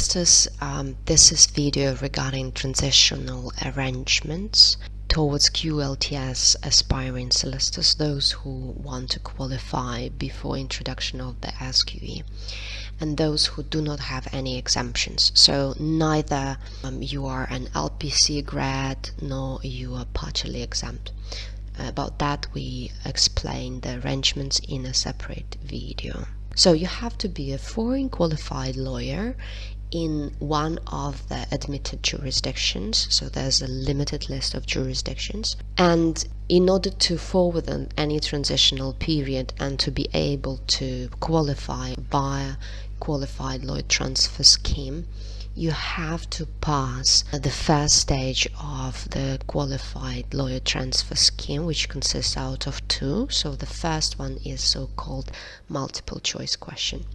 solicitors, this is video regarding transitional arrangements towards QLTS aspiring solicitors, those who want to qualify before introduction of the SQE, and those who do not have any exemptions. So neither you are an LPC grad nor you are partially exempt. About that we explain the arrangements in a separate video. So you have to be a foreign qualified lawyer in one of the admitted jurisdictions, so there's a limited list of jurisdictions, and in order to forward any transitional period and to be able to qualify via qualified lawyer transfer scheme, you have to pass the first stage of the qualified lawyer transfer scheme, which consists out of two. So the first one is so-called multiple choice question,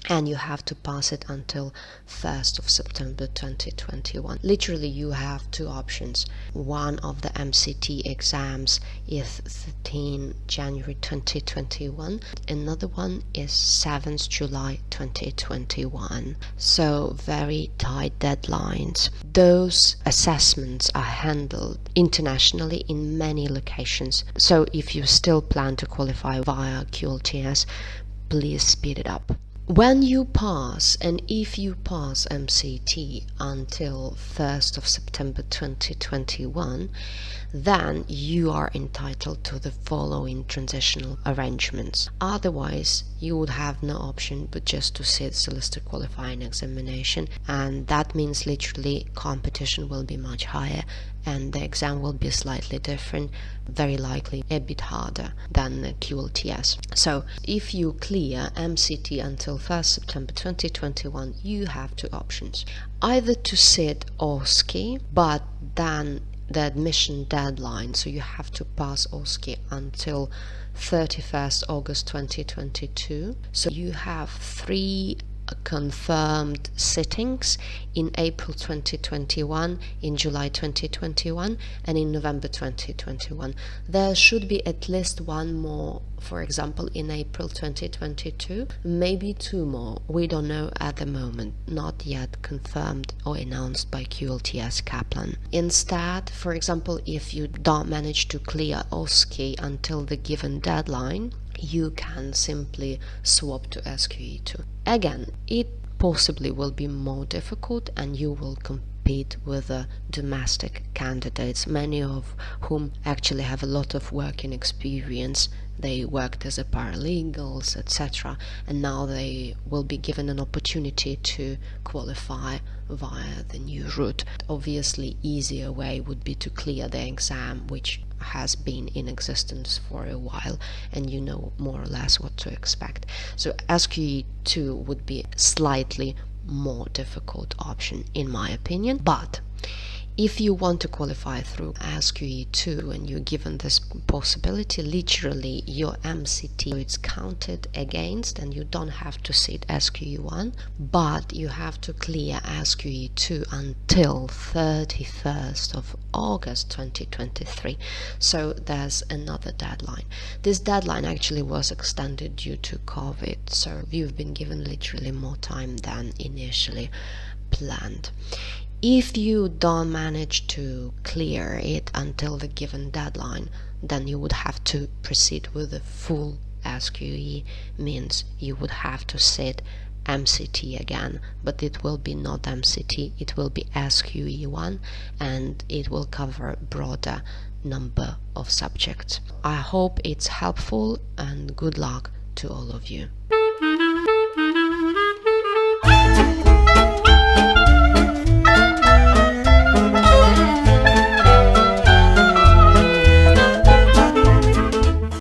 and you have to pass it until 1st of September 2021. Literally, you have two options. One of the MCT exams is 13 January 2021. Another one is 7th July 2021. So very tight deadlines. Those assessments are handled internationally in many locations. So if you still plan to qualify via QLTS, please speed it up. When you pass, and if you pass MCT until 1st of September 2021, then you are entitled to the following transitional arrangements. Otherwise, you would have no option but just to sit solicitor qualifying examination, and that means literally competition will be much higher and the exam will be slightly different, very likely a bit harder than the QLTS. So if you clear MCT until 1st September 2021, you have two options: either to sit OSCE, but then the admission deadline, so you have to pass OSCE until 31st August 2022. So you have 3 confirmed sittings in April 2021, in July 2021, and in November 2021. There should be at least one more, for example, in April 2022, maybe 2 more. We don't know at the moment, not yet confirmed or announced by QLTS Kaplan. Instead, for example, if you don't manage to clear OSCE until the given deadline, you can simply swap to SQE2. Again, it possibly will be more difficult and you will compete with domestic candidates, many of whom actually have a lot of working experience. They worked as a paralegals, etc., and now they will be given an opportunity to qualify via the new route. Obviously, easier way would be to clear the exam, which has been in existence for a while and you know more or less what to expect. So SQE2 would be slightly more difficult option in my opinion, but if you want to qualify through SQE2 and you're given this possibility, literally your MCT, so it's counted against and you don't have to sit SQE1, but you have to clear SQE2 until 31st of August 2023. So there's another deadline. This deadline actually was extended due to COVID, so you've been given literally more time than initially planned. If you don't manage to clear it until the given deadline, then you would have to proceed with the full SQE, means you would have to sit MCT again, but it will be not MCT, it will be SQE1, and it will cover a broader number of subjects. I hope it's helpful and good luck to all of you.